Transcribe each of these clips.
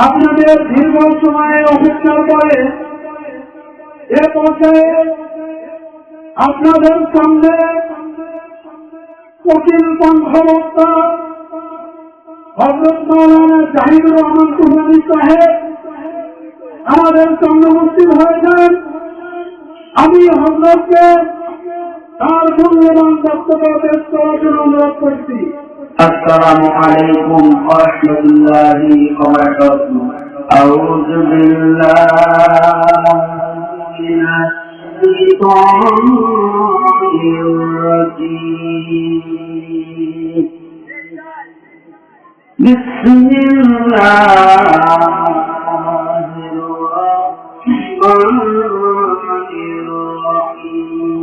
আপনাদের দীর্ঘ সময়ের অপেক্ষার পরে এ পর্যায়ে আপনাদের সামনে কঠিন কণ্ঠবক্তা হযরত মাওলানা জাহিদুর রহমান তুফানী সাহেব আমাদের সামনে উপস্থিত হয়েছেন। আমি হযরতকে তার মূল্যবান বক্তব্য পেশ করার জন্য অনুরোধ করছি। আসসালামু আলাইকুম ওয়া রাহমাতুল্লাহি ওয়া বারাকাতুহু। আউযু বিল্লাহি মিনাশ শাইতানির রাজীম। বিসমিল্লাহির রাহমানির রাহিম।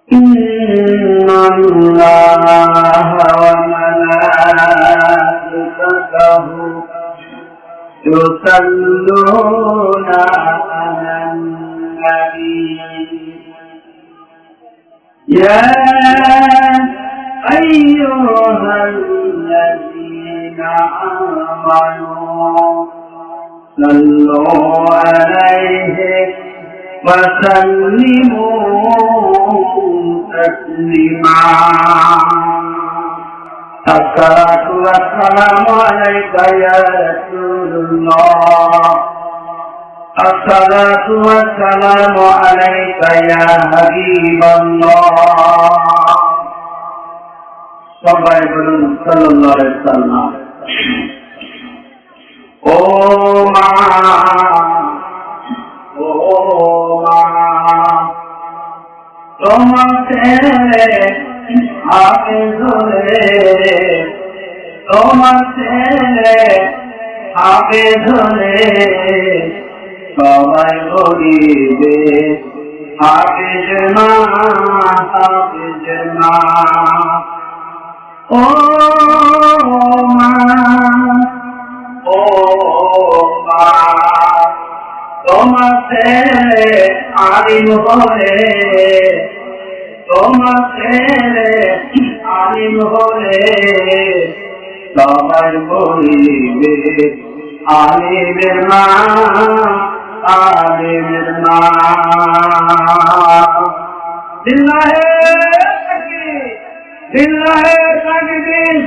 إن الله وملائكته يصلون على النبي يا أيها الذين آمنوا صلوا عليه وسلموا تسليما الصلاة والسلام عليك يا رسول الله الصلاة والسلام عليك يا حبيب الله صلى الله عليه وسلم ও মা তোমাকে হাতে ধরে তোমাকে হাতে ধরে সবাই বলিবে হাফেজ মা হাফেজ মা। ও মা ও মা তোমাকে আলিম হলে তোমাকে আলিম হলে সবাই বলিবে আলিমের মা আলিমের মা। বিল্লাহে তাকবীর বিল্লাহে তাকবীর।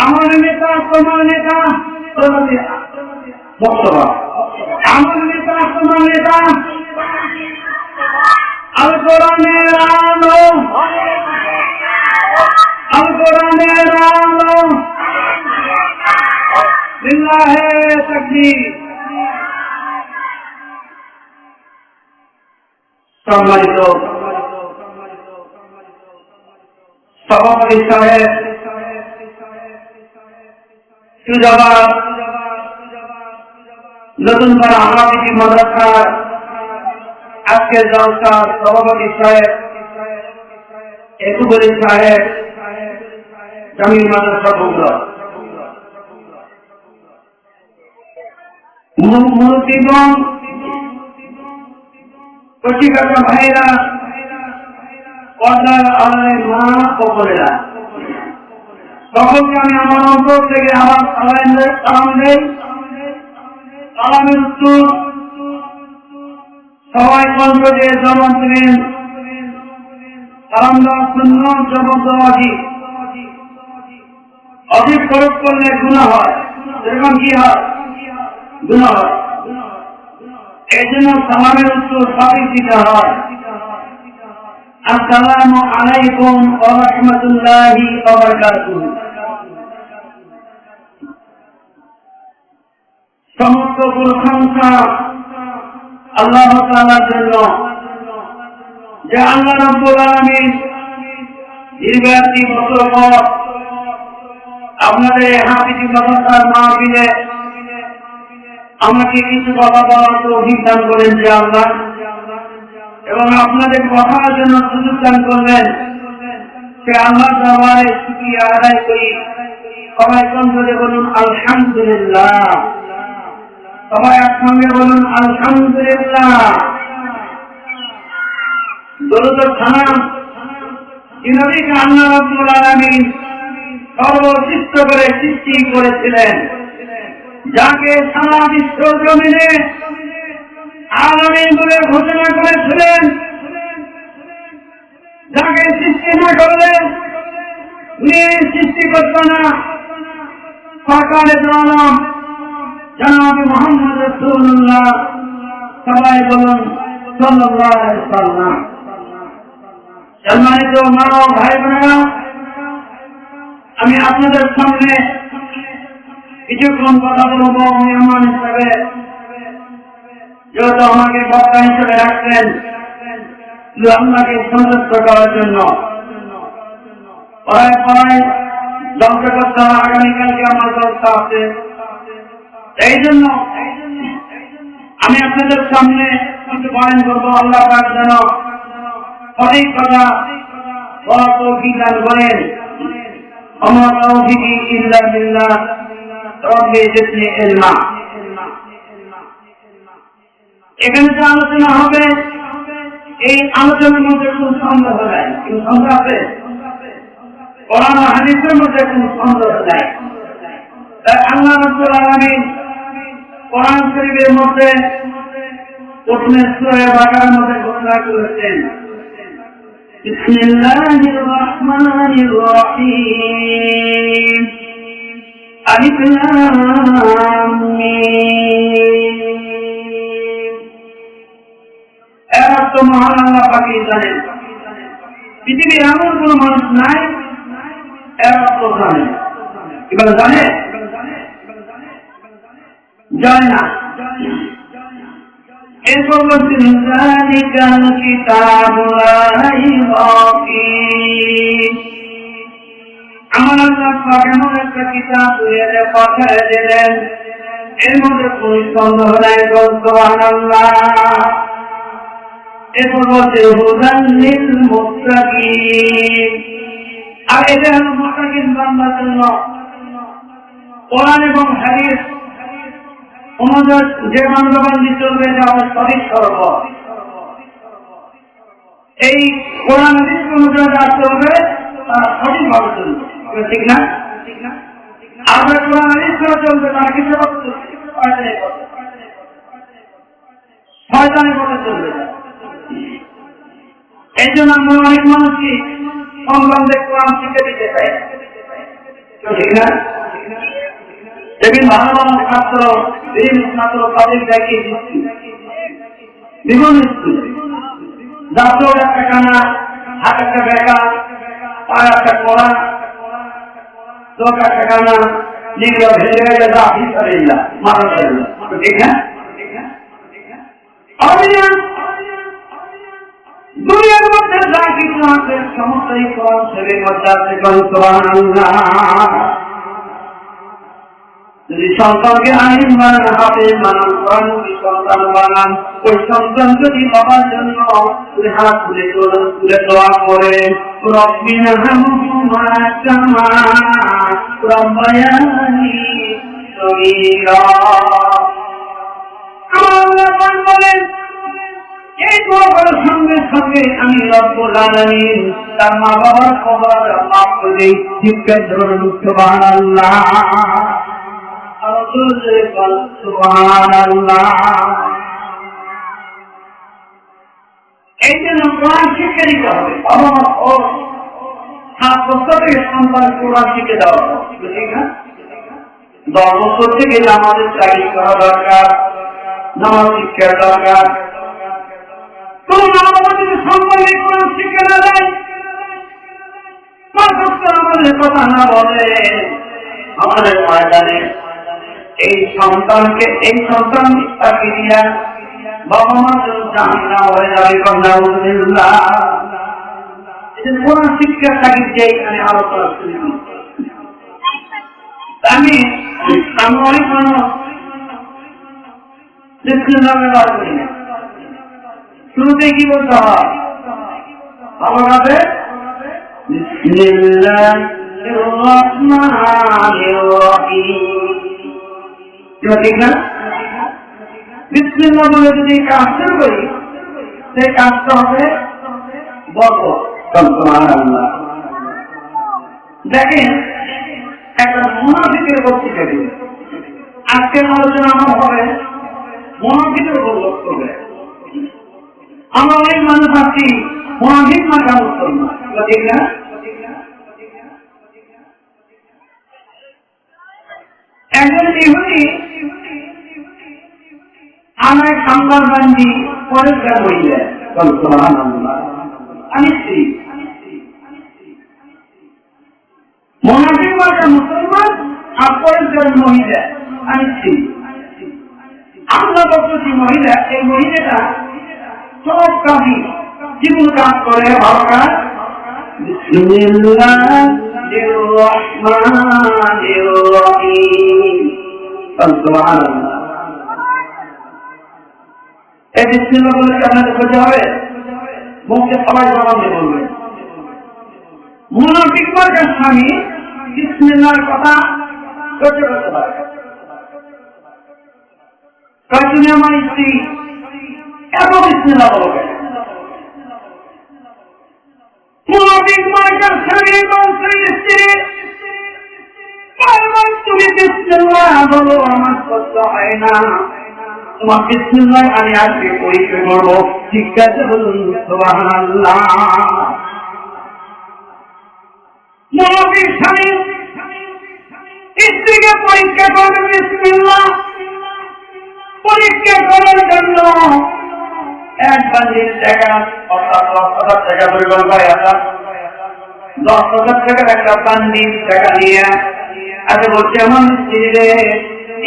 আমার নেতা তোমার নেতা বক্তব্য আমার নেতা তোমার নেতা আল কোরআনের আলো আল কোরআনের আলো। বিল্লাহে তাকবীর। সম্মানিত সভাপতি সাহেব, সুজবাব নতুন পাড়া হাফিজি মাদ্রাসার আজকের জলসার সভাপতি সাহেব, একুবলী সাহেব, জামিল মাদ্রাসা বগুড়া, মুরব্বীগণ, কচিকাটা ভাইরা, পর্দার আড়ালের মা ও বোনেরা, সকলকে আমি আমার অন্তর থেকে আমার সালাম দেই। সালামের উত্তর সবাই কণ্ঠ দিয়ে জবান দিলেন। সালাম দেওয়ার জন্য জবাব দেওয়া অধিক খরচ করলে গুনাহ হয়, এরকম কি হয়? গুনাহ হয়। এই জন্য সালামের উত্তর সঠিক দিতে হয়। আসসালামু আলাইকুম ওয়া রাহমাতুল্লাহি ওয়া বারাকাতুহু। সমস্ত প্রশংসা আল্লাহ তাআলার জন্য, যে আল্লাহ রাব্বুল আলামিন দীর্ঘ 1 বছর পর আপনাদের হাফিজি মাদ্রাসার মাহফিলে আমাকে কিছু কথা বলার তৌফিক দান করেন যে আল্লাহ, এবং আপনাদের কথার জন্য সুযোগ দান করলেন। সে আল্লাহ দরবারে শুকরিয়া আদায় করি। সবাই কণ্ঠে বলুন আলহামদুলিল্লাহ। সবাই একসঙ্গে বলুন আলহামদুলিল্লাহ। দরুদ ও সালাম নবী আল্লাহ রাব্বুল আলামিন সর্বসৃষ্ট করে সৃষ্টি করেছিলেন, যাকে সারা বিশ্ব জমিনে আলামিন বলে ঘোষণা করেছিলেন, যাকে সৃষ্টি না করলেন উনি সৃষ্টি করত না। সরকারে আলম জনাব মুহাম্মদ রাসূলুল্লাহ, সবাই বলুন সাল্লাল্লাহু আলাইহি ওয়াসাল্লাম। সম্মানিত মা ও ভাই বোনেরা, আমি আপনাদের সামনে কিছুক্ষণ কথা বলবো মেহমান হিসাবে, যেহেতু আমাকে বক্তা হিসেবে রাখছেন আল্লাহকে সন্তুষ্ট করার জন্য। পড়ায় পড়ায় ধ্বংস করতে হবে, আগামীকালকে আমার ব্যবস্থা আছে। এই জন্য আমি আপনাদের সামনে কিছু বয়ান করবো। আল্লাহ পাক যেন অনেক কথা বলা তৌফিক দান করেন। আমার তৌফিকি ইল্লা বিল্লাহ, রব্বি জিদনি ইলমা। এখানে যে আলোচনা হবে, এই আলোচনার মধ্যে কোন সন্দেহ নাই। কোন সন্দেহ আছে? কোরআন ও হাদিসের মধ্যে কোন সন্দেহ নাই। তাই আল্লাহ রাব্বুল আলামিন কোরআন শরীফের মধ্যে প্রথমে সূরা বাকারার মধ্যে ঘোষণা করেছেন, বিসমিল্লাহির রহমানির রহিম, আলিফ লাম মিম। এর অর্থ মহান আল্লাহ পাকই জানেন। পৃথিবীর এমন কোন মানুষ নাই এর অর্থ জানে। এবার জানে? জানে না। এরপর বলছেন যালিকাল কিতাবু লা রাইবা ফীহি। আমার আল্লাহ পাক এমন একটা কিতাব দুনিয়াতে পাঠিয়ে দিলেন, এর মধ্যে কোন সন্দেহ নাই। সুবহানাল্লাহ। এরপর বলছে হুদান লিল মুত্তাকিন। আর এটা হলো মুত্তাকিন বান্দার জন্য। কোরআন এবং হাদিস অনুযায়ী যে বান্দাবান্দি চলবে এটা হবে সঠিক সর্ব। এই কোরআন হাদিস অনুযায়ী যা চলবে তারা সঠিকভাবে চলবে, ঠিক না? আমরা কোরআন হাদিস করে চলবে, তারা কিছু শয়তানের পথে চলবে। এই জন্য আমরা অনেক মানুষকে সংগ্রামে কোরআন শিখে দিতে চাই, ঠিক না? বিভিন্ন ভালো ভালো ছাত্র, বিভিন্ন ছাত্র তাদের দেখিয়ে দিচ্ছি বিভিন্ন স্কুলে। জাতীয় একটা কানা, হাত একটা বেকা, পায়ে একটা কড়া, চোখ একটা কানা, লিঙ্গ ভেঙে গেলে যা হিসাবে মারা যায়, ঠিক না? দুনিয়ার মধ্যে যা কিছু আছে সমস্তই কোরআন শরীফের মধ্যে আছে। সুবহানাল্লাহ। যদি সন্তানকে আইন বানান, হাফেজ বানান, কোরআন সন্তান বানান, ওই সন্তান যদি বাবার জন্য হাত তুলে দোয়া করে, রব্বিনা হামহুমা কামা রাব্বায়ানি সগীরা। আল্লাহ বলেন এই দোয়া করার সঙ্গে সঙ্গে আমি রব্বুল আলামিন তার মা বাবার কবর মাফ করে দেই। শিক্ষার জন্য সুবহানাল্লাহ। এই জন্য কোরআন শিক্ষা দিতে হবে। বাবা মা ও 7 বছর থেকে সন্তান কোরআন শিখে দেওয়া হবে, ঠিক না? 10 বছর থেকে আমাদের চাকরি করা দরকার, নামাজ শিক্ষা দরকার। কোন মা বাবা যদি সন্তানকে কোরআন শিক্ষা না দেয়, আমাদের কথা না বলে, আমাদের ময়দানে এই সন্তানকে এই সন্তান তাকে দিয়া বাবা মা জাহান্নাম হয়ে যাবে। আলহামদুলিল্লাহ। কোরআন শিক্ষা থাকি যে এখানে আলোচনা শুনি। আমি অনেক মানুষ ব্যবহার করি না। শুরুতে কি বলতে হয়? ভালো হবে বিসমিল্লাহির রহমানির রহিম, ঠিক না? বিসমিল্লাহ বলে যদি কাজ শুরু করি, সেই কাজটা হবে বড়। সুবহানাল্লাহ। দেখেন আজকের আলোচনা আমার হবে মুনাফিকের উপর লক্ষ্য করে। আমরা অনেক মানুষ আছি মুনাফিক মার্কা মুসলমান, ঠিক না? একজন ইহুদি আমার সাংবাদ বান্ধি পরিষ্কার হইলে আমি স্ত্রী মুনাফিক মার্কা মুসলমান আর পরিষ্কার মহিলা আমি স্ত্রী। আমরা বলছি মহিলা, এই মহিলাটা সব কাজই জীবন কাজ করে ভালো কাজ। বিসমিল্লাহির রহমানির রহিম। সুবহানাল্লাহ। এই বিসমিল্লাহ বলে আপনাদের বোঝা হবে, মুখে সবাই জবান দিয়ে বলবে। মুনাফিক মার্কার স্বামী বিসমিল্লাহর কথা সহ্য করতে পারে। তুমি আমার স্ত্রী এত বিসমিল্লাহ বলো কেন? মুনাফিক মার্কার স্বামী বলছে স্ত্রী বারবার তুমি বিসমিল্লাহ বলো, আমার সহ্য হয় না। তোমার বিসমিল্লাহ আমি আজকে পরীক্ষা করবো, ঠিক আছে বলুন সুবহানাল্লাহ। মুনাফিক স্বামী স্ত্রীকে পরীক্ষা করবে বিসমিল্লাহ। পরীক্ষা করার জন্য 1 বান্ডিল টাকা অর্থাৎ 10,000 টাকা পরিমাণ পায়, 10,000 টাকার একটা বান্ডিল টাকা নিয়ে আচ্ছা বলছে আমার স্ত্রীরে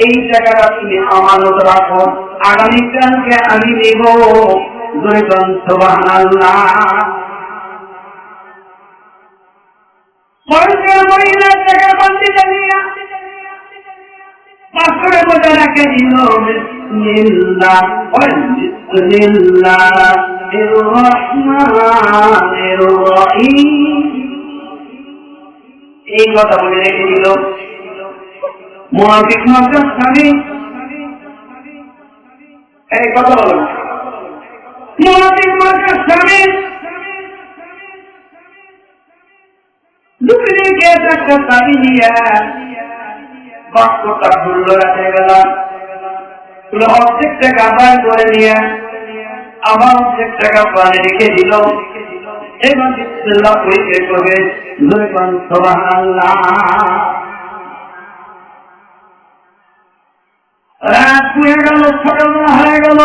এই টাকাটা তুমি আমানত রাখো, আগামীকালকে আমি নেব। সুবহানাল্লাহ। মহিলা টাকা বান্ডিলটা নিয়ে পাথরে বোঝা রাখে দিল। বিসমিল্লাহ বিসমিল্লাহির রহমানির রহিম এই কথা বলে রেখে দিল। মুনাফিক মার্কার স্বামী এই কথা বলো। মুনাফিক মার্কার স্বামী দুপুরে গিয়ে একটা দাবি নিয়ে বাক্যটা ভুললো রাখে গেল। অর্ধেক টাকা আদায় করে নিয়ে আবার অর্ধেক টাকা পানে রেখে দিল। এবার বিসমিল্লাহ পরীক্ষা করবে। সুবহানাল্লাহ। রাত হয়ে গেল, সকালবেলা হয়ে গেল।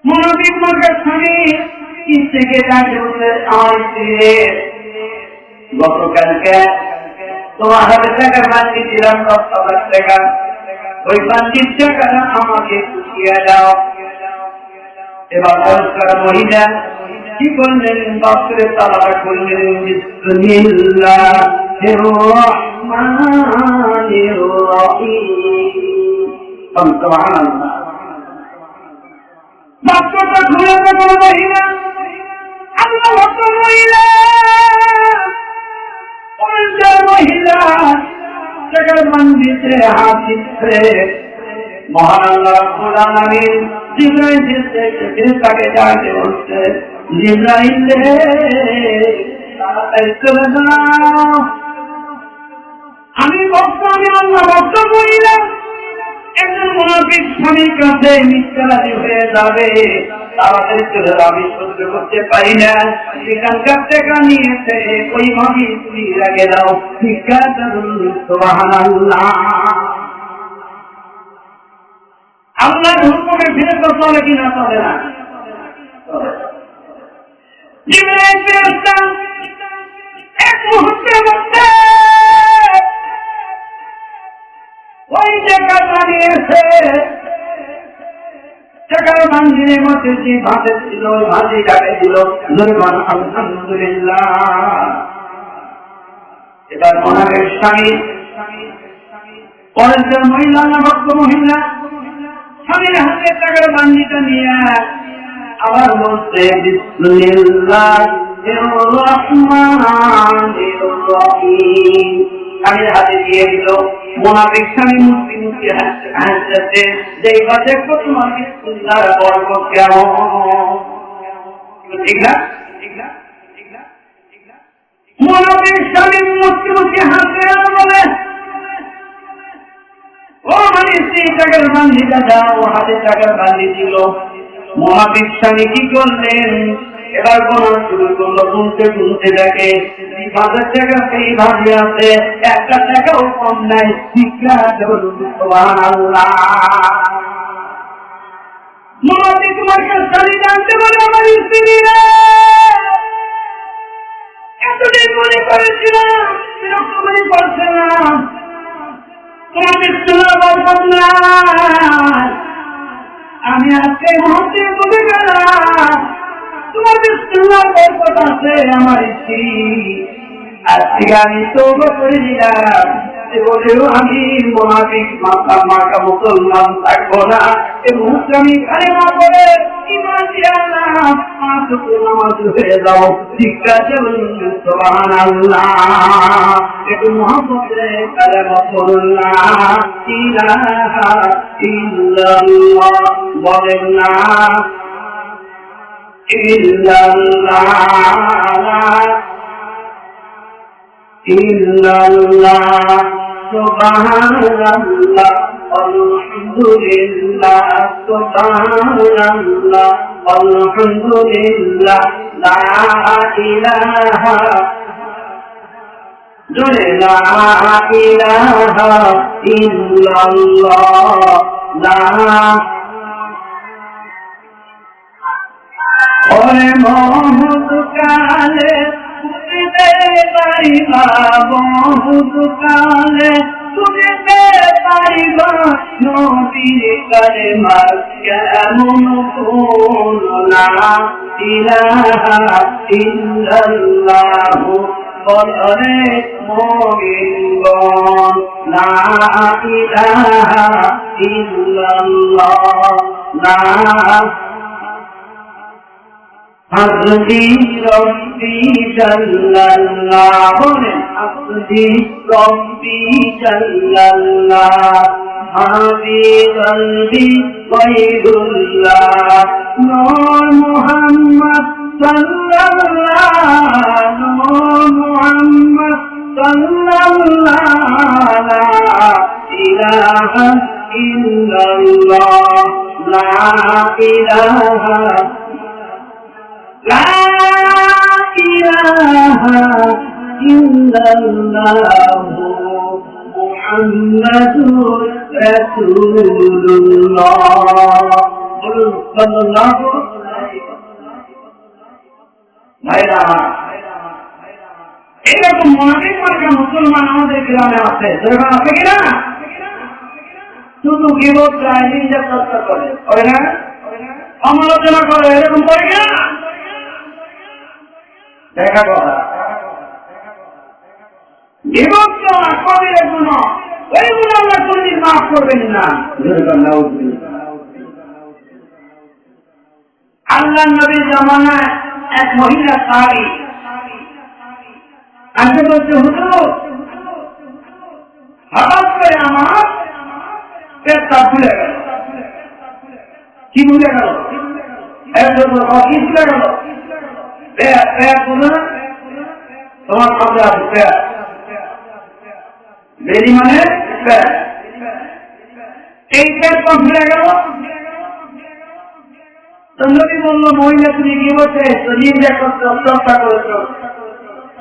মুনাফিক মার্কার স্বামী স্ত্রীকে ডাকে বলতে, আমার স্ত্রী গতকালকে তোমার হাতে টাকা বান্ডি দিলাম 10,000 টাকা, ওই বান্ডির টাকাটা আমাকে বুঝিয়ে দাও। এবার পরিষ্কার মহিলা কি করলেন? বাসরে তালাটা করলেন। বিসমিল্লাহির রহমানির রহিম। সুবহানাল্লাহ। বাক্যটা খুলে দেবো মহিলা, আল্লাহ ভক্ত মহিলা, মহিলা টাকার বান্ডিতে হাত দিচ্ছে। মহান আল্লাহ রাব্বুল আলামিন জিবরাইলকে ফেরেশতাকে ডাকে বলছে, জিবরাইল রে তাড়াতাড়ি চলে যাও। আমি আল্লাহ ভক্ত মহিলা একজন মুনাফিক স্বামীর কাছে মিথ্যাবাদী হয়ে যাবে, তাড়াতাড়ি চলে যাও, আমি সহ্য করতে পারি না। সেখানকার টাকা নিয়েছে ওই ভাবি তুমি রেখে দাও। ঠিক আছে বলুন সুবহানাল্লাহ। আল্লাহর হুকুমে ফিরে তো চলে কিনা চলে না? জিবরাইল ফেরেশতা এক মুহূর্তের মধ্যে ওই টাকাটা নিয়েছে। টাকার বান্ডিলের মধ্যে যে ভাতে ছিল ওই ভাজি ডাকে দিল। আলহামদুলিল্লাহ। এবার মুনাফিক স্বামী পরের মহিলা না ভক্ত মহিলা স্বামীর হাতে টাকার বান্ডিটা নিয়ে আবার বলছে বিসমিল্লাহির রহমানির রহিম। স্বামীর হাতে দিয়ে দিল। মুনাফিক স্বামী মুসলিম হাসছে, দেখবা দেখো তোমার বিসমিল্লাহর বরকত কেমন। ঠিক না? মুনাফিক স্বামী মুসলিম হাসছে আর বলে যে টাকার বান্ডিটা দাও, হাতে টাকার বান্ডি দিল। মুনাফিক স্বামী কি করলেন? এবার কোন শুরু করলো, গুনতে গুনতে দেখে 20,000 টাকা সেই ভাবি আছে, একটা টাকাও কম নাই। সুবহানাল্লাহ। মুনাফিক মার্কা স্বামী জানতে পারে আমার স্ত্রী রে, এতদিন মনে করেছিলাম এরকম মনে করছে না, তোমার বিশ্বনাথ বরকত না। আমি আজকে মুহূর্তে বুঝে গেলাম তোমার বিশ্বনাথ বরকত আছে আমার স্ত্রী। আজকে আমি তওবা করে নিলাম, বলেও আমি মুনাফিক মার্কা মুসলমান থাকবো না। এই মুহূর্তে আমি কালেমা পড়ে ঈমান দিয়ে আল্লাহ পাঁচ ওয়াক্ত নামাজ হয়ে যাও। জিজ্ঞাসা করুন সুবহানাল্লাহ। একটু মুহাম্মদে কালেমা পড়ুন না, ইলাহা ইল্লাল্লাহ বলেন না, ইল্লাল্লাহ ইল্লাল্লাহ সুবহানাল্লাহ আলহামদুলিল্লাহ সুবহানাল্লাহ আলহামদুলিল্লাহ লা ইলাহা লা ইলাহা ইল্লাল্লাহ লা ওরে মোহাম্মদ কালে তুঝে পাইবা, বহুত কালে তুঝে পাইবা, নবীর কালেমা কেমন কোনলা ইলাহা ইল্লাল্লাহ বলরে মুমিনগণ, লা ইলাহা ইল্লাল্লাহ লা হাসবি রব্বি জাল্লাল্লাহ বলেন, হাসবি রব্বি জাল্লাল্লাহ হাবি কলবি গায়রুল্লাহ নূর মুহাম্মদ সাল্লাল্লাহ, নূর মুহাম্মদ সাল্লাল্লাহ লা ইলাহা ইল্লাল্লাহ লা ইলাহা لا إله إلا الله محمد رسول الله صلى الله عليه وسلم। এরকম মুনাফিক মার্কা মুসলমান আমাদের গ্রামে আছে, যেরকম আছে কিনা? শুধু গীবত চায়, নিন্দা চর্চা করে না, সমালোচনা করে, এরকম করে কিনা? দেখা কথা বিভক্ত কবিরের গুণ, ওইগুলো আল্লাহ কোনদিন মাফ করবেন না। আল্লাহ নবীর জামানায় এক মহিলা সাহাবী আসে বলছে, হুজুর হঠাৎ করে আমার পেটটা ফুলে গেল। কি ভুলে গেল? কি ভুলে গেল? তোমার কাছে আছে বেরি মানে এই পেট ভুলে গেল। নবী বলল, মহিলা তুমি কি বলছে? নিন্দা করছো, চর্চা করেছো,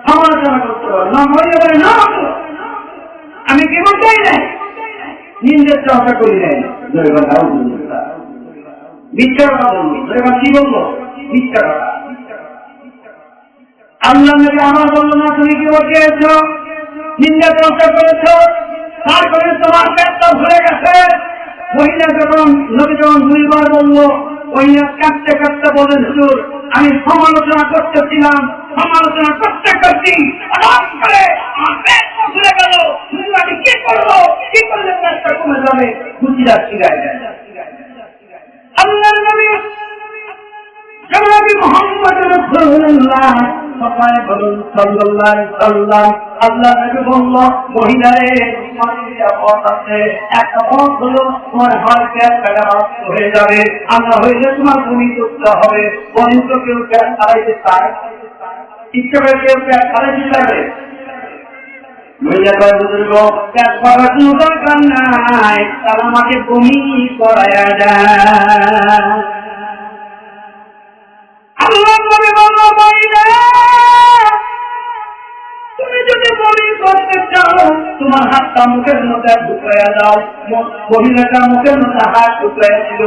সমালোচনা করছো না? মহিলা বলে, না আমি কি বলতেই নাই, নিন্দের চর্চা করি নাই। মিথ্যা কথা বলবো, কি বলবো? মিথ্যা কথা। আল্লাহ নবী আমার বললো না তুমি কি বলছো, নিন্দা চর্চা করেছ, তারপরে তোমার পেটটা ভরে গেছে। মহিলা যখন নবী যখন 2 বার বললো, মহিলা কাঁদতে কাঁদতে বলেন, হুজুর আমি সমালোচনা করতেছিলাম, সমালোচনা করতে করছি হঠাৎ করে আমার পেটটা ভরে গেল। হুজুর আমি কি করবো? কি করলে পেটটা কমে যাবে? বুঝিরা শিখায় যায়। আল্লাহ নবী মুহাম্মদ রাসূলুল্লাহ সবাই বলুন সাল্লাল্লাহু আলাইহি সাল্লাম। আল্লাহ নবী বলল, মহিলারে তোমার পথ আছে, একটা পথ হলো তোমার হালকা একটা নষ্ট হয়ে যাবে, আমরা হইলে তোমার ভূমি করতে হবে। বন্ধ কেউ হারাইতে চায়, ইচ্ছে করে কেউ হারাইতে চাইবে মহিলা কয় বুজুর্গ পেট করার কোনো দরকার নাই, তারা আমাকে বমি করায়া দেয়। আল্লাহ বলে বাবা বাইরে তুমি যদি বমি করতে চাও তোমার হাতটা মুখের মধ্যে ঢুকাইয়া দাও। মহিলাটা মুখের মধ্যে হাত ঢুকাইয়া দিল,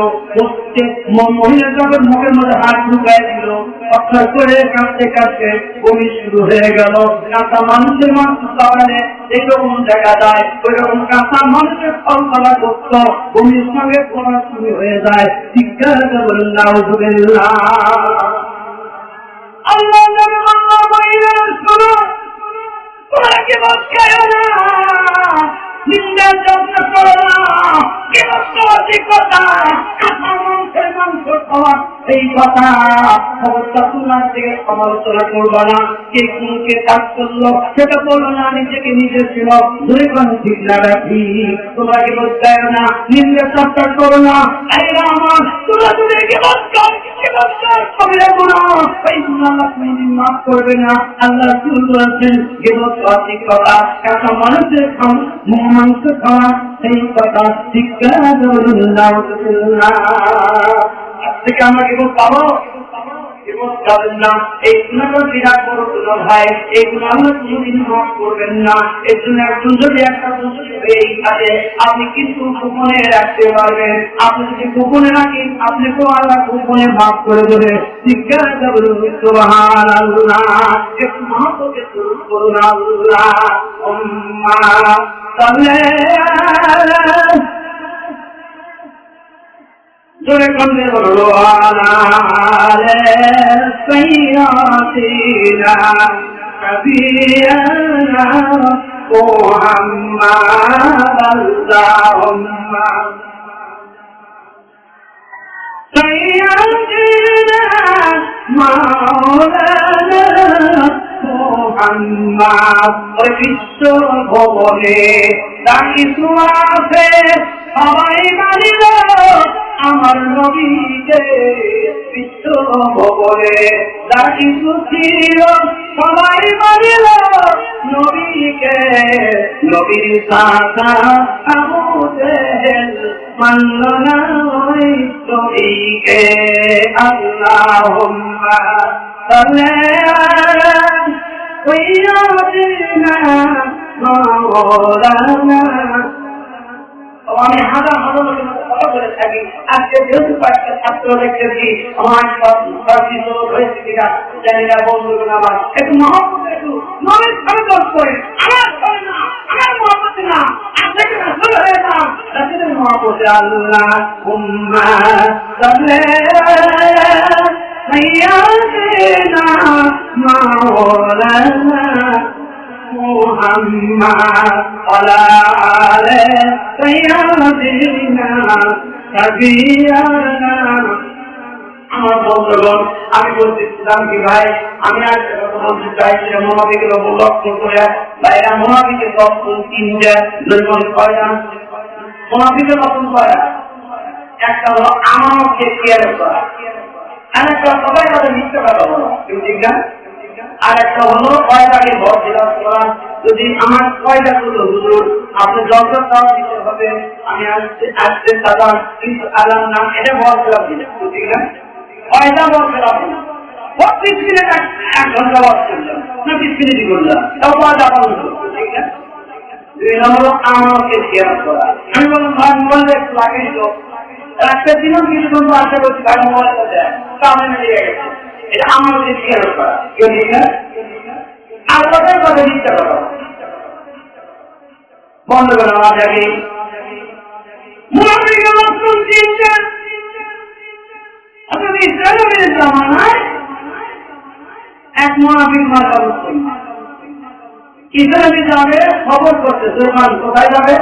মহিলাটা মুখের মধ্যে হাত ঢুকাইয়া দিল, অক্ষর করে কাঁদতে কাঁদতে বমি শুরু হয়ে গেল। কাঁচা মানুষের মাংস খাওয়ালে যেরকম দেখা যায় ওইরকম কাঁচা মানুষের ফল ফলা করত বমির সঙ্গে পড়া শুরু হয়ে যায়। শিক্ষা বলেন না আল্লাহ আল্লাহ বাইরে শোনো তোমরা কেবল খেয়েও না, নিন্দা যত্ন করো না, কেবল কথা কাঁচা মানুষের মাংস খাওয়া এই কথা অবস্থা তোমার থেকে সমালোচনা করবো না। কে কোনকে কাজ করলো সেটা বলো না, নিজেকে নিজে ছিল দুই কোন ঠিক লাগা ঠিক। তোমরা কেবল চাই না, নিন্দা চর্চা করো না। আমার তোমরা তুমি কেবল মাফ করবে না। আল্লাহ বলছেন কেবল সঠিক কথা কাঁচা মানুষের মাংস খাওয়া সেই কথা শিক্ষা থেকে আমরা কেবল পাবো কেবল যাবেন না। এই গুণাগুলো বিরাট বড় গুণ ভাই, এই গুণাগুলো কোনোদিন মাফ করবেন না। এর জন্য একজন যদি একটা এই কাজে আপনি কিন্তু গোপনে রাখতে পারবেন। আপনি যদি গোপনে রাখেন আপনি তো আল্লাহ গোপনে মাফ করে দেবে। জিজ্ঞাসা করুন সুবহানাল্লাহ, একটু মহব্বতে করুন আল্লাহ জোরে কন্দে বলো আলালে সাইয়াতিনা কাবিয়ানা মুহাম্মাদ আল্লাহুম্মা সাইয়াতিনা মাওলানা মুহাম্মাদ। ওই বিশ্ব ভবনে দাঁড়িয়ে আছে সবাই মানিল আমার নবীকে, বিশ্ব ভবনে দাঁড়িয়ে ছিল সবাই মানিল নবীকে। নবীর সাথা আবু জেহেল মানল না ওই নবীকে। আল্লাহুম্মা সাল্লি আলা সাইয়্যিদিনা মাওলানা। আমি হাজার হাজার কথা বলে থাকি, আজকে যেহেতু কয়েকটা ছাত্র দেখতেছি আমার জানিনা বন্ধুগুলো আমার একটু মহব্বত একটু নয় ছয় দশ করে আমার ছয় না আমার মহব্বত না আপনাকে আসল হয়ে না রাসূলের মহব্বতে আল্লাহ উম্মা সাল্লি সাইয়্যিদিনা মাওলানা মুহাম্মাদ ওয়ালা আলে সাইয়্যিদিনা কাবিয়ানা। আমার বন্ধুগণ আমি বলতেছিলাম কি ভাই আমি আর কথা বলতে চাইছি মহাবিকে লক্ষ্য করে ভাইরা মহাবিকে লক্ষণ তিনটা দুর্বল কয়টা মহাবিকে লক্ষণ করা। একটা হলো আমাকে কেয়ার করা, আর একটা সবাই তাদের মিথ্যা কথা বলা, ঠিক না? আর একটা হলো কয়টাকে ভর দিলাম করা। যদি আমার কয়টা করলো হুজুর আপনি যত তাও দিতে হবে, আমি আসতে দাদা কিন্তু আলাম না এটা ভর দিলাম, ঠিক না? কয়টা ভর দিলাম 30 মিনিট 1 ঘন্টা ভর করলাম না 30 মিনিট করলাম তাও কয়টা ভর হলো, ঠিক না? দুই নম্বর আমাকে শেয়ার করা। আমি বললাম ভাই মোবাইল একটু লাগাই তো একটা দিনও কিছু বন্ধু আশা করছি ভাই মোবাইল দেয় সামনে লেগে গেছে, এটা আমাকে শেয়ার করা, ঠিক না? আল্লাহর কথা দিতে পারো বন্ধ করে আওয়াজ আগে মুনাফিকের লক্ষণ তিনটা। অর্থাৎ ইসরায়েলের জামানায় এক মুনাফিক মার্কা লক্ষণ ইসরায়েলে যাবে খবর করতে, সুলেমান কোথায় যাবে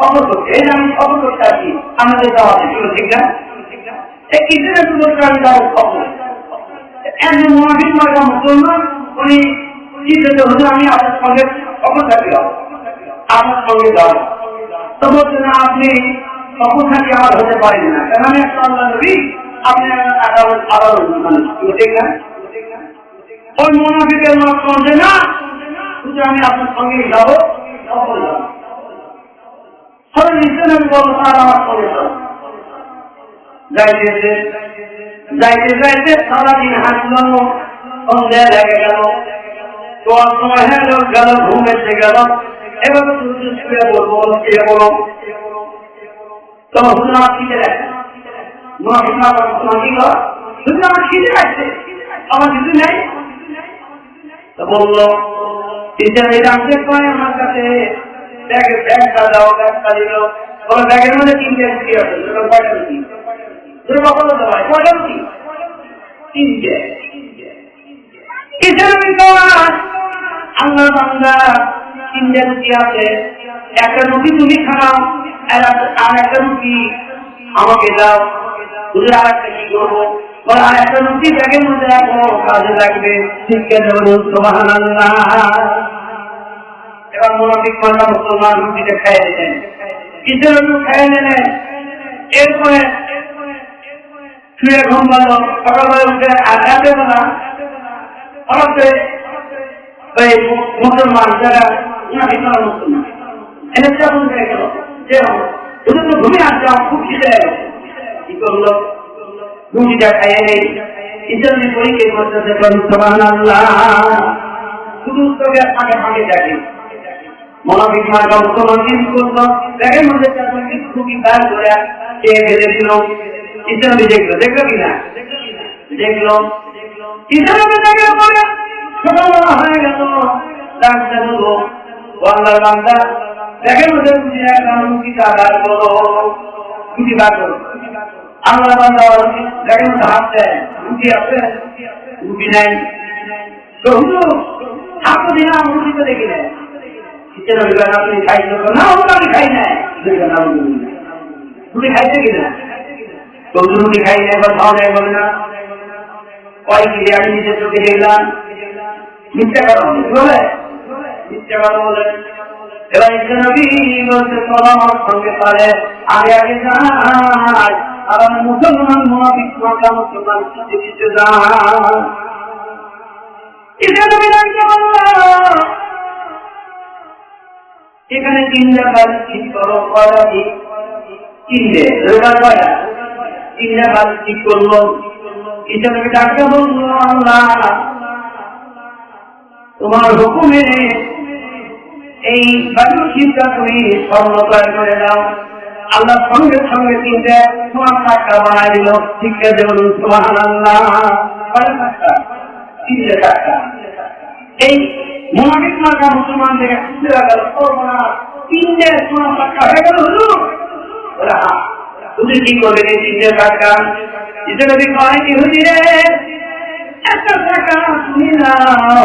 খবর করতে, এই আমি খবর করতে আসি আমাদের যাওয়া ঠিক না? এই ইসরায়েল বলতে আমি যাবো খবর। একজন মুনাফিক মার্কা মুসলমান উনি চিন্তা হলে আমি আপনার সঙ্গে অপসারী হব, আপনার সঙ্গে যাব। তো বলছে না আপনি অপসারী আমার হতে পারেন না, কারণ আমি একটা আল্লাহ নবী, আপনি আদালত মানুষ, ঠিক না? ওই মুনাফিকের লক্ষণ যে না শুধু আমি আপনার সঙ্গে যাবো, সবাই নিশ্চয় আমি বলবো আর আমার সঙ্গে যাবো। যাইতে যাইতে সারাদিন হাসলো, সন্ধ্যা লেগে গেল, তোমার সময় গেল, ঘুম এসে গেল। এবার শুয়ে বলবো, শুয়ে বলো, তোমার হুজুর আমার খিদে লাগছে, শুধু আমার খিদে লাগছে, আমার কিছু নেই। তো বললো জানতে পারে আমার কাছে ব্যাগটা দাও, ব্যাগটা দিল, ওর ব্যাগের মধ্যে 3টে রুটি আছে, কয়টা রুটি? কখনো তো ভাই কয়টা রুটি? 3টে। আল্লাহ বান্দা 3টে রুটি আছে, একটা রুটি তুমি খাও আর একটা রুটি আমাকে দাও। হুজুর আর একটা কি করবো? আর একটা রুটি ব্যাগের মধ্যে রাখো, কাজে লাগবে। ঠিক আছে বলুন সুবহানাল্লাহ। এবার মুনাফিক মার্কা মুসলমান রুটিটা খাইয়ে দিলেন, কিসের রুটি খাইয়ে নিলেন। এরপরে শুয়ে ঘুম পালো, সকালবেলা উঠে আর রাতে বেলা হঠাৎ ওই মুসলমান যারা মুনাফিক মার্কা মুসলমান এটা কেমন হয়ে গেল, যে ওদের তো ঘুমিয়ে আসছে, আমার খুব খিদে কি করলো, রুটিটা খাইয়ে নেই। ইসলামী পরীক্ষা করতেছে সুবহানাল্লাহ। শুধু তোকে ফাঁকে ফাঁকে দেখে মুনাফিক মার্কা মুসলমান কি করলো, ব্যাগের মধ্যে রুটি বার করে খেয়ে ফেলে দিল। ইসলামী দেখলো কিনা? দেখলো। ইসলামী দেখার পরে সকালবেলা হয়ে গেল, ডাক্তার বলবো আল্লাহর বান্দা ব্যাগের মধ্যে রুটিটা বার করো, রুটি বার করো। আল্লাহ বান্দা ব্যাগের মধ্যে হাত দেয়, রুটি আছে, রুটি নাই। তো হুজুর হাত দিলাম, রুটি তো দেখি নেয়। আপনি খাইছো না? আমি খাই নাই। রুটি খাইছে কিনা? রুটি খাই নাই বা খাওয়া যায় বলে না, কয় কিনে আমি নিজের চোখে দেখলাম। মিথ্যা কথা বলে, মিথ্যা কথা বলে। এবার নবী বলছে চলো আমার সঙ্গে পারে আগে আগে যাই, আর আমি মুসলমান মুনাফিক মার্কা মুসলমান সাথে দিতে যাই। এখানে 3টে কাজ ঠিক করো, কয়টা ঠিক? 3টে। কয়টা? 3টে কাজ ঠিক করলো। ইসলামী ডাক্তার বললো আল্লাহ তোমার হুকুমে এই বাড়ির চিন্তা তুমি স্বর্ণ তৈরি করে দাও। আল্লাহ সঙ্গে সঙ্গে 3টে সোনার টাকা বানাই দিল। ঠিক আছে বলুন সুবহানাল্লাহ। 3টে টাকা। এই মুনাফিক মার্কা মুসলমান থেকে খুঁজতে গেল, 3টে সোনার টাকা হয়ে গেল। হুজুর কি করবেন এই 3টে টাকা? ইসলামী কয় কি হুজুরে, একটা টাকা তুমি নাও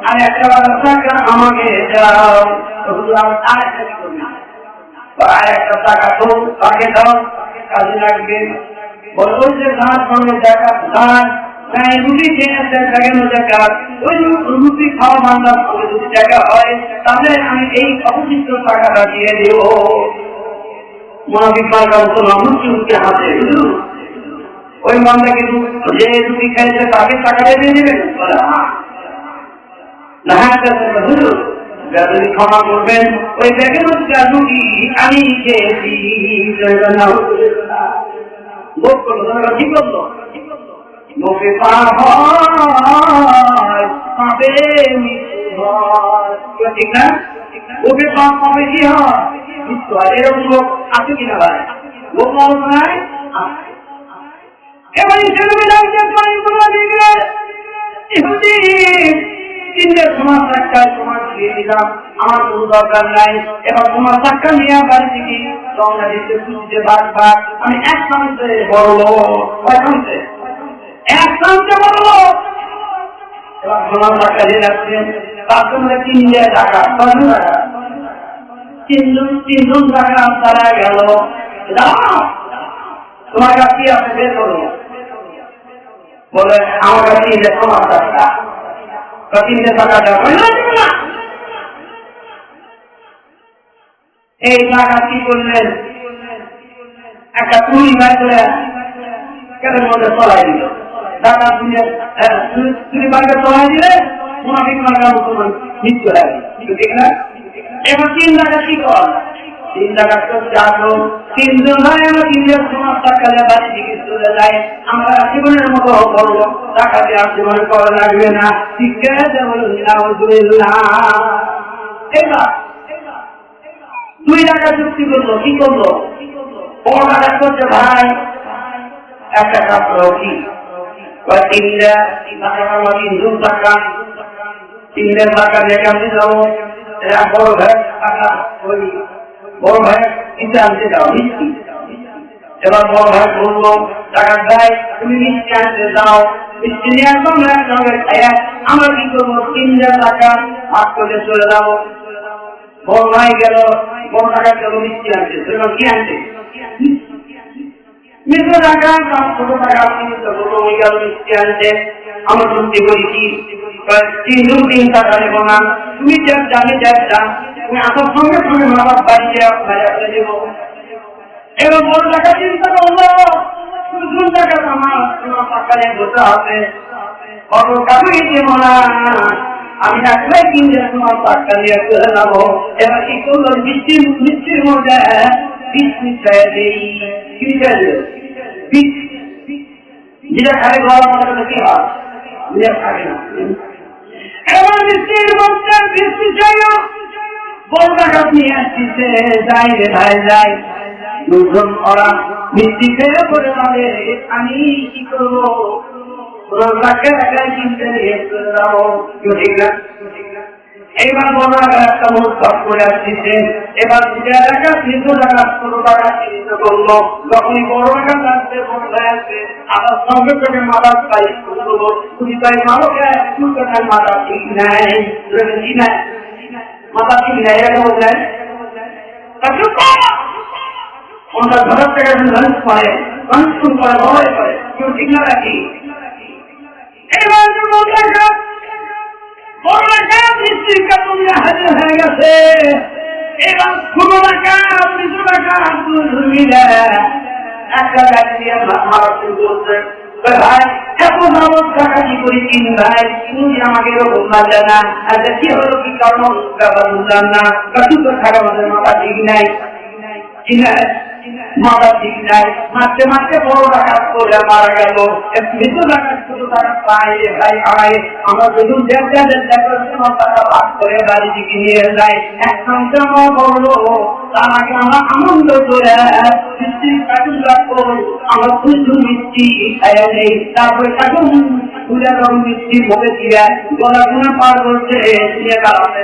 আর একটা টাকা আমাকে দাও। হুজুর আর একটা কি করবে? আর একটা টাকা তো তাকে দাও, কাজে লাগবে। বলবো যে তার সঙ্গে দেখা ধান নাই, রুটি খেয়ে দেখেন দেখা, ওই রুটি খাওয়া বান্ধার সঙ্গে যদি দেখা হয় তাহলে আমি এই অবশিষ্ট টাকাটা দিয়ে দেব। মুনাফিক মার্কা মুসলমান মুসলিমকে হাতে ওই বান্দা কিন্তু যে রুটি খাইছে তাকে টাকা দিয়ে দেবেন না। যদি ক্ষমা করবেন, ওই ব্যাগের মধ্যে রুটি আমি খেয়েছি। লোক করলো, কি করলো? লোকে পাবে ঠিক না? ওকে পাবে কি হয়? এরকম লোক আছে কিনা ভাই? লোক নাই। এবার তোমার টাকা তোমার দিয়ে দিলাম, আমার কোনো দরকার নাই। এবার তোমার টাকা নিয়ে বাড়ি থেকে রওনা দিতে খুঁজতে বাড়বা। আমি এক প্রান্তে বড়, এক প্রান্তে বড়। এবার তোমার টাকা দিয়ে যাচ্ছে, তার জন্য 3টে টাকা, 3জন টাকা তারা গেল। তোমার কাছে আপনি বের করো, বলে আমার কাছে তোমার টাকা, 3টে টাকা দেওয়া। এই টাকা কি করলেন? একটা চুরি বাই করে কেন মধ্যে চলাই দিল। টাকা চুরি বাইকে চলাই দিলে মুনাফিক মার্কা মুসলমান মৃত্যু হয়, ঠিক না? এবার 3 টাকা কি কর, 3 টাকা তো যাবো 3 ভাই আমরা 3 সময় টাকা বাড়ি দিকে চলে যাই, আমরা জীবনের মতো করবো, টাকা দিয়ে আর জীবনে করা লাগবে না, ঠিক আছে? এবার 2 টাকা চুক্তি করলো, কি করলো? বড় টাকা করছে ভাই একটা কাপড় কি 3 টাকা 3 টাকা দিয়ে আমি যাবো, বড় ভাই টাকা ওই বড় ভাই কিনতে আনতে যাও মিষ্টি। এবার বড় ভাই বললো টাকা দেয়, তুমি মিষ্টি আনতে যাও, মিষ্টি নিয়ে আসবো আমরা কি করবো, 3 টাকা ভাগ করে চলে যাবো। বড় ভাই গেল, বড় টাকা গেল মিষ্টি আনতে, কি আনতে মিষ্টি টাকা, ছোট টাকা ওই গেল মিষ্টি আনতে। আমরা চুক্তি করেছি 3 টাকা নেবো না, তুমি জানি তুমি আমার সঙ্গে সঙ্গে আমার বাড়িতে আপনার দেবো। এবার বড় টাকা চিন্তা করলো, 2 টাকা আমার টাকা নিয়ে বসতে হবে, অত টাকাই দেবো না, আমি একলাই কিনতে তোমার টাকা নিয়ে চলে যাবো। এবার কি করলো, মিষ্টির মধ্যে বিষ মিশিয়ে দিই, কি মিশিয়ে দিল, বিষ, যেটা খালি গরম মতো কি হয়, যেটা খাবে না। এবার মিষ্টির মধ্যে বিষ মিশাইও, বড় টাকা নিয়ে আসছে, যাই রে ভাই যাই, 2জন ওরা মিষ্টি খেয়ে পড়ে যাবে, আমি কি করবো, কিনতে নিয়ে চলে যাবো, ঠিক না? এইবার বড় একটা মহোৎসব করে আসছে, এবার 2 টাকা 300 টাকা 100 টাকা চিন্তা করলো, যখনই বড় টাকা আসছে বড় হয়ে আসছে, আবার সঙ্গে সঙ্গে মাথা পাই করবো, তুমি তাই মারো টাকার মাথা ঠিক নাই, মাথা ঠিক নাই, এরকম বললেন ওটা 10 টাকা লাঞ্চ করে, কনসুম করে, বড় করে, কেউ ঠিক না রাখি। এবার বড় টাকা মিষ্টির কাপড় নিয়ে হাজির হয়ে গেছে, এবার 16 টাকা 200 টাকা মিলে একটা গাড়ি দিয়ে মারা শুরু করছে। ভাই এত নগদ টাকা কি করে কিন ভাই, তুমি আমাকে এরকম মারলে না, আচ্ছা কি হলো, কি কারণ ব্যাপার বুঝলাম না, কত টাকা আমাদের মাথা ঠিক নাই, মাথা ঠিক নাই, মারতে মারতে বড় টাকা করে মারা গেল। 200 টাকা 200 টাকা পাই ভাই আয়, আমরা শুধু টাকা ভাগ করে বাড়ি দিকে নিয়ে যাই, একদম জমা করলো, তার আগে আমরা আনন্দ করে মিষ্টি কাটুন রাখবো, আমরা শুধু মিষ্টি খাইয়া নেই, তারপরে কাটুন পূজা করুন মিষ্টি ভোগে দিয়ে গলা গুণা পার করছে নিয়ে দাঁড়াবে।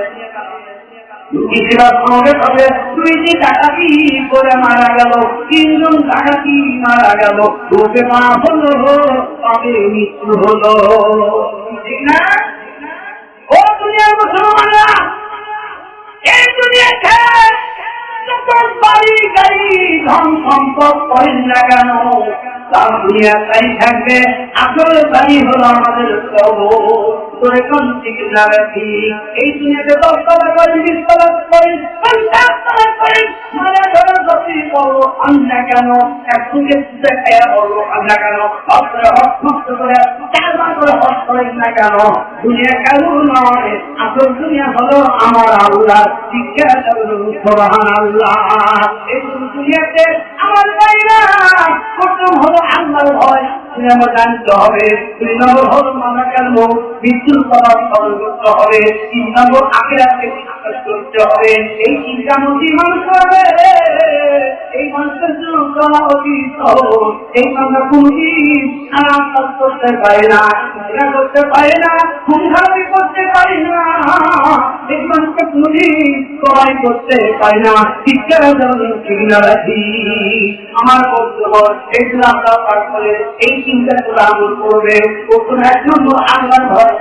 সঙ্গে সঙ্গে 2 টাকা কি করে মারা গেল, 3জন টাকা কি মারা গেল, লোকে মা হলো তবে মৃত্যু হলো, ঠিক না? ও দুনিয়ার মুসলমানরা, এই দুনিয়াতে বাড়ি গাড়ি ধন সম্পদ করেন না কেন, তার দুনিয়া তাই থাকবে, আসল বাড়ি হলো আমাদের কবর, কোন ঠিক না রাখি। এই দুনিয়াতে 10 তলা করেন, 20 তলা করেন, 50 তলা করেন, মানে ধরো যতই বড় হন না কেন, একসঙ্গে খেয়ে বড় হন না কেন, নষ্ট করে 4 বার করে হস করেন না কেন, দুনিয়া কেন নয়, আসল দুনিয়া হলো আমার আল্লাহ, শিক্ষা সুবহানাল্লাহ। এই দুনিয়াতে আমার ভাইরা প্রথম হলো আল্লাহর ভয়, আমার জানতে হবে, 2 নম্বর হলো মালাকাল মউত, মৃত্যুর কথা স্মরণ করতে হবে, 3 নম্বর আখিরাতকে বিশ্বাস করতে হবে। এই 3টা নদী মানুষ হবে, এই মানুষের জন্য করা উচিত, এই মানুষ কোনদিন আরাম করতে পারে না, করতে পারে না, সংসারী করতে পারে না, এই মানুষকে কোনদিন করাই করতে পারে না, শিক্ষা ঠিক না রাখি। আমার বক্তব্য এগুলো আমরা পাঠ করে এই চিন্তাগুলো আমল করবে, ওখানে 1 নম্বর আল্লাহর ভয়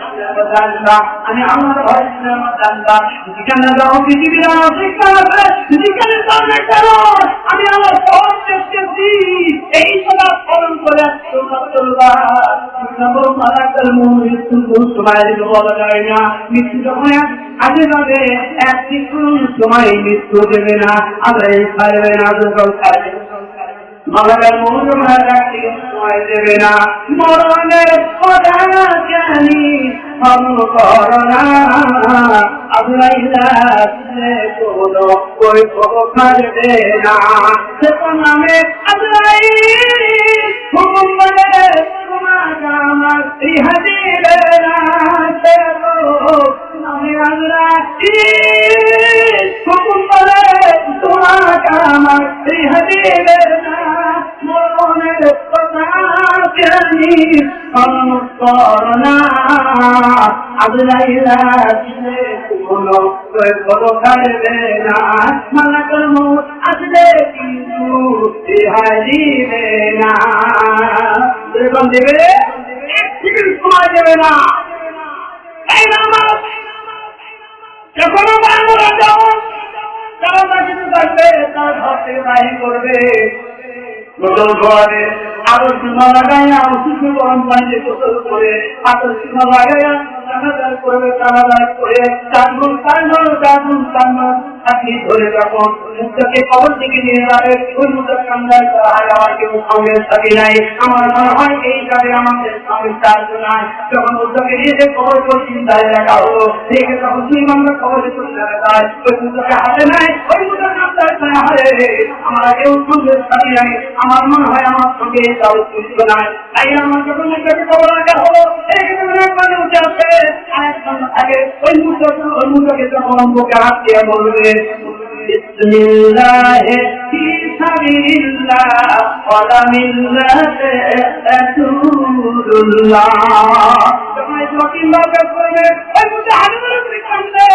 জানবা, আমি আল্লাহর ভয় জানবা, যেখানে যাও পৃথিবীর আমার শিক্ষা আছে, যেখানে সামনে কেন আমি আমার সব দেখতেছি, এই সব পালন করে চলবা। 2 নম্বর মালাকাল মৃত্যু সময় বলা যায় না, মৃত্যু যখন আগে যাবে, একটু সময় মৃত্যু দেবে না, আল্লাহ ছাড়বে না, মালাকাল মৌত সময় দেবে না, মরণের কথা জানি করোনা আল্লাহ কোনো কই করবে না নামে আল্লাহ হুকুম বলে তোমার আমার ইহাদিবে না নামে আল্লাহ হুকুম বলে তোমার আমার ইহাদিবে না মনের কথা জানি করোনা আল্লাহ কোনো কোনো কারবে না মালাকুল মউত আসলে কিন্তু হারিবে না যখন দেবে একদিন সময় দেবে না এই নামাজ যখন বাংলা যাও তারা তাকে থাকবে তার ঘর থেকে বাহির করবে গোসল করে আরো সীমা লাগাই আরো কিছু গরম পানিতে গোসল করে আরো সীমা লাগাই টানাদার করবে টানাদার করে চারগুণ আপনি ধরে যখন মুখটাকে কবর থেকে নিয়ে যাবে ওই মুখটা কান্দায় আমার কেউ সঙ্গে থাকে নাই আমার মনে হয় এই কাজে আমাদের সঙ্গে চার্জ নাই যখন মুখটাকে নিয়ে যে কবর করে চিন্তায় রাখা হলো দেখে তখন দুই বাংলা কবরে চলে যায় ওই মুখটাকে হাতে নাই ওই মুখটা কান্দায় হারে আমার কেউ সঙ্গে থাকে নাই আমার মনে হয় আমার সঙ্গে চালু চলছে না তাই আমার যখন মুখটাকে কবর রাখা হলো এই মানে উঠে আসবে আরেক সঙ্গে থাকে ওই মুখটাকে যখন মুখে হাত দিয়ে বলবে বিসমিল্লাহ ফি সাবিলিল্লাহ ওয়ালা মিল্লাতে রাসূলুল্লাহ তোমায় যখন লোকে করবে ওই মুখে হাত ধরে কাঁদবে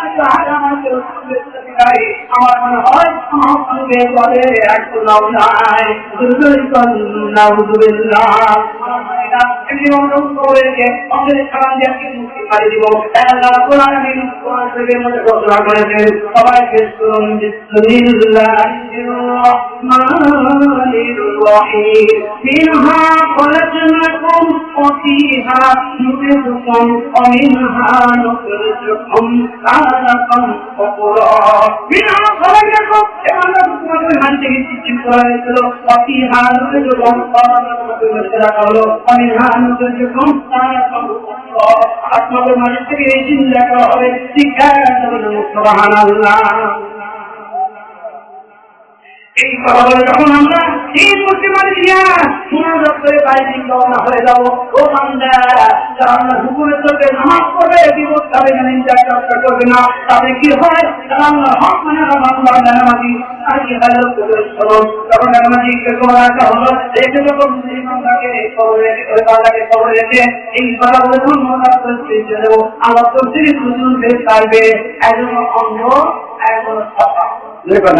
আল্লাহ আমাকে তাই আমার মনে হয় আমার সঙ্গে বলে একটু নাও নাই নাউযুবিল্লাহ এমনি অনুরোধ করে যে আমাদের সালাম দিয়ে মুক্তি পাড়ি দিব আল্লাহ কোরআন শরীফের মধ্যে ঘোষণা করেছেন সবাইকে শুনুন বিসমিল্লাহির রহমানির রহিম ফিহা খলাকনাকুম ওয়া ফিহা নুইদুকুম ওয়া মিনহা নুখরিজুকুম তারাকাম উখরা ফিহা খলাকনাকুম আমরা তোমাদের হাত থেকে সৃষ্টি করা হয়েছিল ওয়া ফিহা নুইদুকুম তারাকাম উখরা মিনহা নুখরিজুকুম তারাকাম উখরা আপনাদের মাঝে থেকে এই চিন্তা করা হবে শিক্ষা সুবহানাল্লাহ এই কথা বলে যখন আমরা এই মুসলমান দিয়া সোনার দপ্তরে বাইরে রওনা হয়ে যাব ও বান্দা যারা আমরা হুকুমের চলবে নামাজ পড়বে বিপদ হবে না ইন্টারপ্রেট করবে না তাহলে কি হয় তারা আমরা হক মানে বান্দা নামাজি আর কি ভালো করে চলো তখন নামাজি কে করা হলো দেখে যখন মুসলমানকে খবর রেখে এই কথা বলে যখন মনে করতে দেব আল্লাহ তো সেই সুযোগ বেশ পারবে একজন অন্ধ একজন কথা দেখুন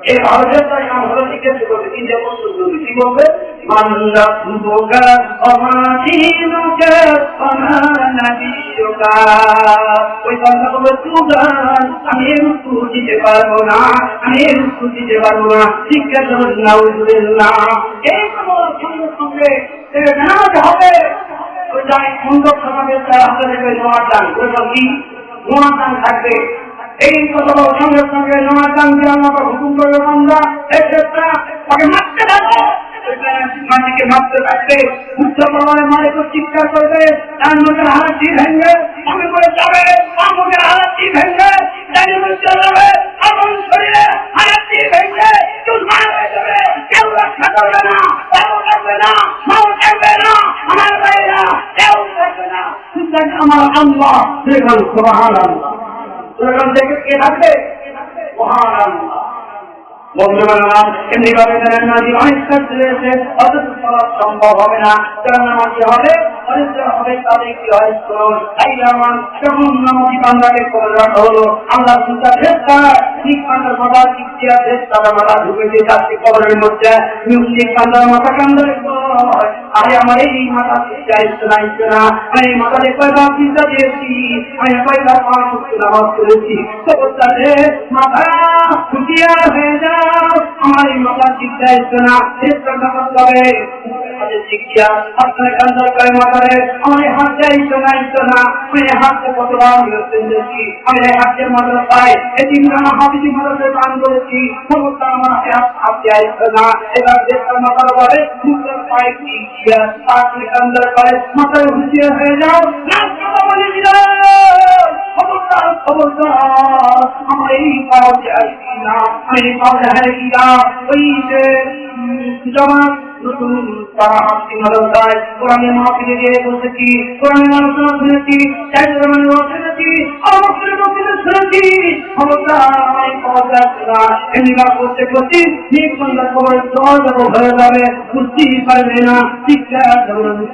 এই ভারতের নাম হলো জিজ্ঞাসা করবে কি যেমন কি বলবে মান্না বোগা অমাদিনুকা অমানাদিয়ুকা ওই কথা বলবে সুগান আমি রুকু দিতে পারবো না জিজ্ঞাসা করবে নাউযুবিল্লাহ এই খবর সঙ্গে সঙ্গে জানাতে হবে ওই যাই সুন্দর সমাবেশ আপনাদের নোয়া দান ওইটা কি নোয়া দান থাকবে এই কথা সঙ্গে সঙ্গে নমাজান দিয়ে আমাকে হুকুম করবে বান্দা তাকে মারতে থাকো মাটিকে মারতে থাকবে উচ্চ প্রমাণে মালিক চিৎকার করবে তার মুখের হাড়ি ভেঙে আমি করে যাবে তার মুখের হাড়ি ভেঙে দাঁড়িয়ে বলতে যাবে আমার শরীরে হাড়ি ভেঙে চুরমার হয়ে যাবে কেউ রক্ষা করবে না কেউ থাকবে না মাও থাকবে না আমার ভাইরা কেউ থাকবে না আমার আল্লাহ দেখুন সুবহানাল্লাহ দেখে কে থাকবে বন্ধুরা এমনি ভাবে যারা নামাজি অনেক কাজ রয়েছে অথচ সব সম্ভব হবে না যারা নামাজি হবে হবে তাদের কি হয় তাই আমার যখন নামাজি বান্দাকে করে রাখা হলো আল্লাহ চিন্তা ফেরস্তা ঠিক বান্দার মাথা ঠিক দিয়া ফেরস্তার মাথা ঢুকেছে যাচ্ছে কবরের মধ্যে মিউজিক বান্দার মাথা কান্দারে আরে আমার এই মাথা চিন্তা ইচ্ছে না আমি এই মাথা কয়বার চিন্তা দিয়েছি আমি কয়বার পাঁচ নামাজ করেছি তবে মাথা ফুটিয়া হয়ে যায় আমার এই মাথা চিন্তা ইচ্ছে না ফেরস্তার নামাজ হবে হাতে শিখিয়া আপনার কান্দার করে মাথারে আমার হাত যাইতো না আমি হাতকে কতবার পেয়েছি আমি হাতের মাথার পাই এটি আমার হাতে মাথাতে দান করেছি সমস্ত আমার হাত যাইতো না এবার দেশটা মাথার পরে মুখের পায়ে শিখিয়া আপনি কান্দার করে মাথায় হুঁচিয়ে হয়ে যাও বলে খবরদার আমার এই পাওয়া আসি না আমি পাওয়া হারি না ওই যে জমা নতুন তারা হাসি মাদ্রাসায় কোরআনের মাহফিলে গিয়ে বসেছি কোরআনের আলোচনা শুনেছি শুনেছি আমার শুনেছি করতে করতে খবর হয়ে যাবে বুঝতেই পারবে না শিক্ষা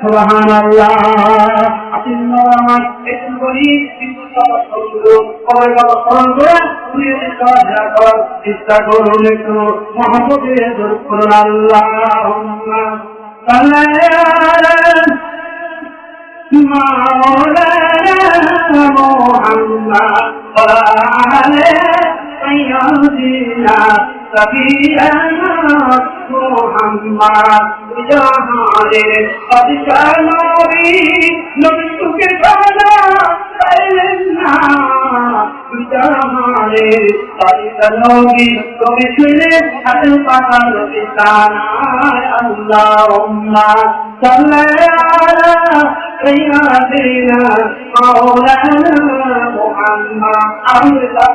সুবহানাল্লাহ আপনি আমার একটু বলি চেষ্টা করুন একটু মহাপদের করুন আল্লাহ Allahumma salli ala sayyidina maulana Muhammad. Alhamdulillah.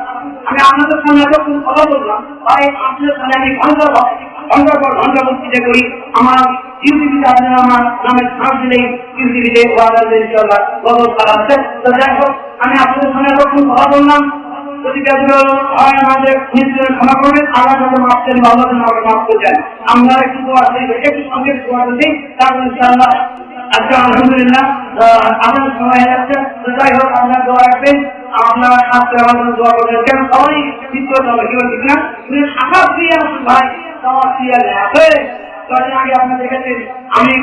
আমি আপনাদের সামনে যখন কথা বললাম তাই আপনাদের সামনে আমি ঘন্টা বক্তৃতা করি আমার ইউটিউবে আপনারা আমার নামে সার্চ দিলেই ইউটিউবে ওয়াদাদের ইনশাআল্লাহ বদল করা আছে। তো যাই হোক আমি আপনাদের সামনে যখন কথা বললাম যদি হয় আমাদের নিজেদের ক্ষমা করবেন আল্লাহ যাতে মাফ করেন আল্লাহ যেন আমাকে মাফ করে দেন। আমরা একটু দোয়া করি একটু সঙ্গে দোয়া করি তারপর ইনশাআল্লাহ আচ্ছা আলহামদুলিল্লাহ আমাদের সময় হয়ে যাচ্ছে। তো যাই হোক আপনারা দোয়া রাখবেন আপনার হাতে আমাদের দোয়া করবেন কেন সবাই চিন্তা হবে কি বলছি না আকাশ দিয়ে ভাই সবার দিয়ে আছে কদিন আগে আপনি দেখেছেন আমি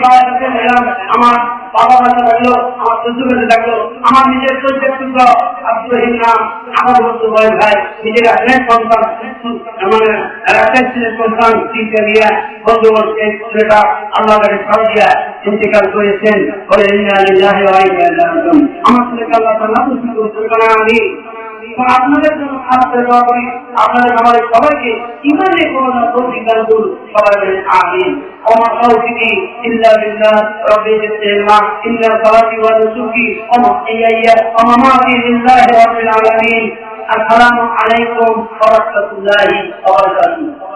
আমার বাবা বাচ্চা থাকলো আমার শ্বশুর বেঁচে থাকলো আমার নিজের চোদ্দের টুকরো আব্দুল রহিম নাম আমার বন্ধু বয় ভাই নিজের সন্তান মানে সন্তান চিন্তা দিয়া বন্ধু বলছে ছেলেটা আল্লাহ কাছে ছাড় দিয়া ইন্তেকাল করেছেন বলে আমার ছেলেকে আল্লাহ আমি আপনাদের জন্য খারাপ দোয়া করি আপনাদের আমাদের সবাইকে ইমানে কোনো না তৌফিক দান করুন সবাই বলেন আমিন ওমা তৌফিকি ইল্লা বিল্লাহ রাব্বিল ইসলাম ইন্না সালাতি ওয়া নুসুকি ওয়া মাহইয়া ওয়া মামাতি লিল্লাহি রাব্বিল আলামিন আসসালামু আলাইকুম ওয়া রাহমাতুল্লাহি ওয়া বারাকাতুহু।